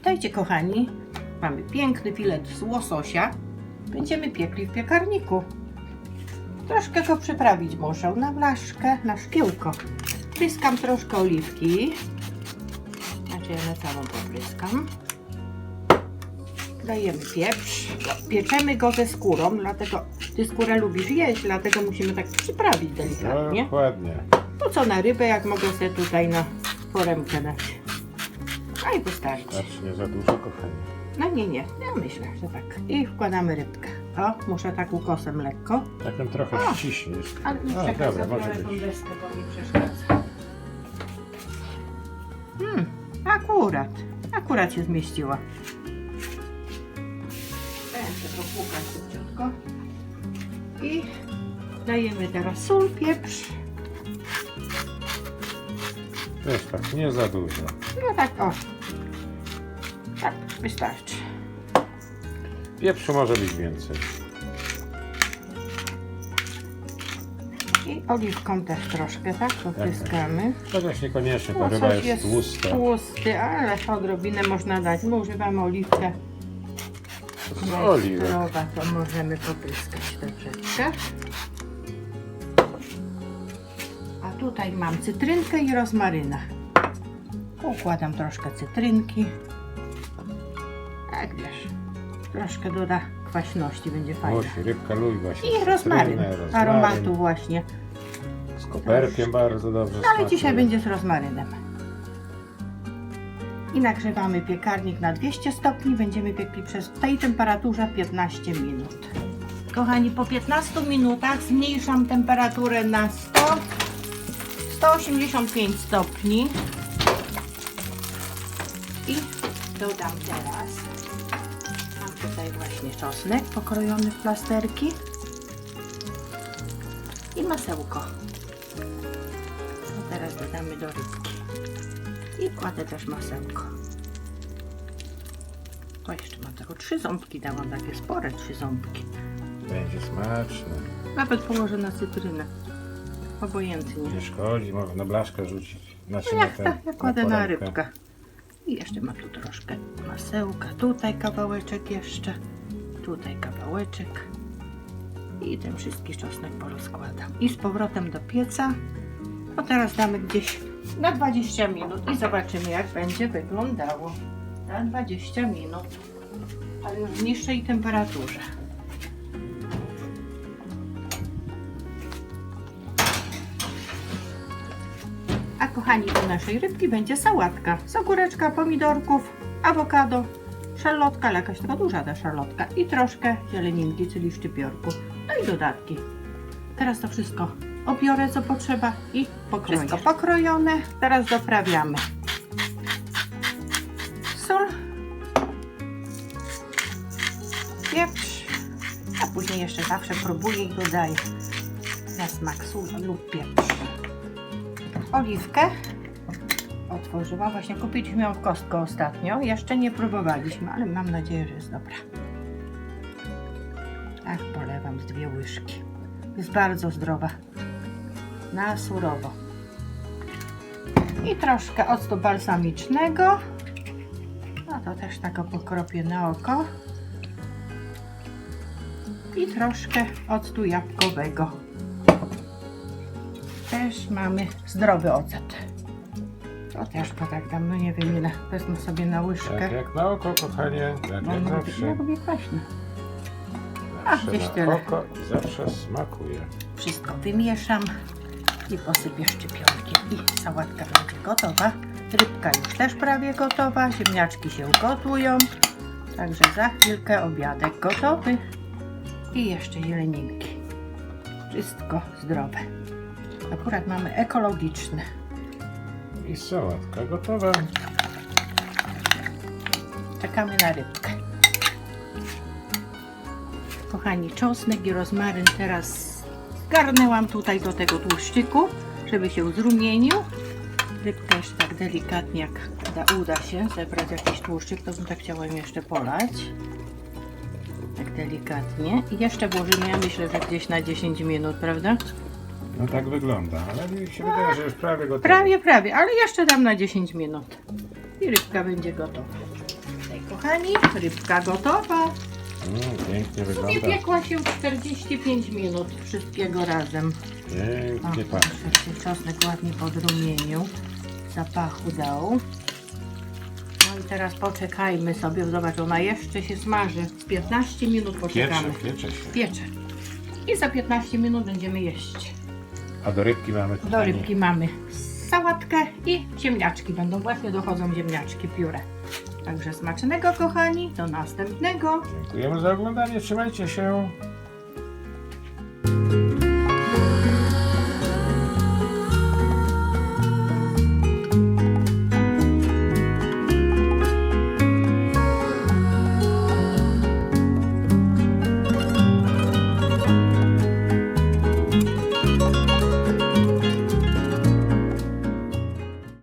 Witajcie kochani, mamy piękny filet z łososia. Będziemy piekli w piekarniku. Troszkę go przyprawić muszę na blaszkę, na szkiełko. Pryskam troszkę oliwki. Znaczy ja na całą popryskam. Dajemy pieprz. Pieczemy go ze skórą, dlatego ty skórę lubisz jeść, dlatego musimy tak przyprawić delikatnie. Dokładnie. To co na rybę, jak mogę sobie tutaj na foremkę dać. A i wystarczy. Znaczy nie za dużo, kochani. No nie, ja myślę, że tak. I wkładamy rybkę. O, muszę tak ukosem lekko. Tak ją trochę O! ściśniesz. Ale nie A, czekaj, dobra, zabiorę może tą być. deskę, bo mi przeszkadza. Akurat się zmieściła. Będę to płukać szybciutko. I dajemy teraz sól, pieprz. Też tak, nie za dużo. No tak, o. Tak, wystarczy. Pieprzu może być więcej. I oliwką też troszkę, tak? Popryskamy. Chociaż niekoniecznie, ta Łosoś ryba jest tłusta. tłusty, ale odrobinę można dać. My używamy oliwkę. Oliwek. Zdrowa, to możemy popryskać troszeczkę. A tutaj mam cytrynkę i rozmarynę. Układam troszkę cytrynki. Tak wiesz, troszkę doda kwaśności, będzie fajnie. Musi, rybka lubi właśnie. I rozmaryn, cytrynę, aromatu właśnie. Z koperkiem bardzo dobrze No ale smakuje. dzisiaj będzie z rozmarynem. I nagrzewamy piekarnik na 200 stopni. Będziemy piekli przez tej temperaturze 15 minut. Kochani, po 15 minutach zmniejszam temperaturę na 185 stopni. I dodam teraz, mam tutaj właśnie czosnek pokrojony w plasterki i masełko. A teraz dodamy do rybki. I kładę też masełko. O, jeszcze mam tego 3 ząbki, dałam takie spore 3 ząbki. Będzie smaczne. Nawet położę na cytrynę. Obojętnie. Nie szkodzi, można na blaszkę rzucić. Znaczy No na jak tę- tak, ja kładę na foremkę. rybkę. I jeszcze mam tu troszkę masełka. Tutaj kawałeczek jeszcze. Tutaj kawałeczek. I ten wszystki czosnek porozkładam. I z powrotem do pieca. No teraz damy gdzieś na 20 minut i zobaczymy, jak będzie wyglądało. Na 20 minut. Ale już w niższej temperaturze. A kochani, do naszej rybki będzie sałatka z ogóreczka, pomidorków, awokado, szarlotka, ale jakaś taka duża ta szarlotka i troszkę zieleninki, czyli szczypiorku. No i dodatki. Teraz to wszystko obiorę, co potrzeba i pokroję. Wszystko pokrojone. Teraz doprawiamy. Sól, pieprz, a później jeszcze zawsze próbuję i dodaję na smak sól lub pieprz. Oliwkę otworzyła, właśnie kupiliśmy ją w Costco ostatnio, jeszcze nie próbowaliśmy, ale mam nadzieję, że jest dobra. Tak, polewam z 2 łyżki. Jest bardzo zdrowa, na surowo. I troszkę octu balsamicznego, no to też tak pokropię na oko. I troszkę octu jabłkowego. Też mamy zdrowy ocet. To też go tak dam, no nie wiem ile. Wezmę sobie na łyżkę. Tak jak na oko, kochanie, tak Bo jak ja zawsze. lubię kwaśne. Zawsze gdzieś na tyle. oko i zawsze smakuje. Wszystko wymieszam i posypię szczypiorkiem. I sałatka będzie gotowa. Rybka już też prawie gotowa. Ziemniaczki się gotują. Także za chwilkę obiadek gotowy. I jeszcze zieleninki. Wszystko zdrowe. Akurat mamy ekologiczne. I sałatka gotowa. Czekamy na rybkę. Kochani, czosnek i rozmaryn teraz zgarnęłam tutaj do tego tłuszczyku, żeby się zrumienił. Rybkę jeszcze tak delikatnie, jak uda się zebrać jakiś tłuszczyk, to bym tak chciała ją jeszcze polać. Tak delikatnie. I jeszcze włożymy, ja myślę, że gdzieś na 10 minut, prawda? No tak wygląda, ale mi się wydaje, że już prawie gotowa. Prawie, ale jeszcze dam na 10 minut. I rybka będzie gotowa. Tutaj, kochani, rybka gotowa. Pięknie W sumie wygląda. piekła się 45 minut wszystkiego razem. Pięknie pachnie. Proszę, się czosnek ładnie podrumienił. Zapachu dał. No i teraz poczekajmy sobie. Zobacz, ona jeszcze się smaży. Z 15 minut poczekamy. Piecze się. Piecze. I za 15 minut będziemy jeść. A do rybki mamy Do tutaj. rybki mamy sałatkę i ziemniaczki. Będą właśnie dochodzą ziemniaczki, pióre. Także smacznego, kochani. Do następnego. Dziękujemy za oglądanie. Trzymajcie się.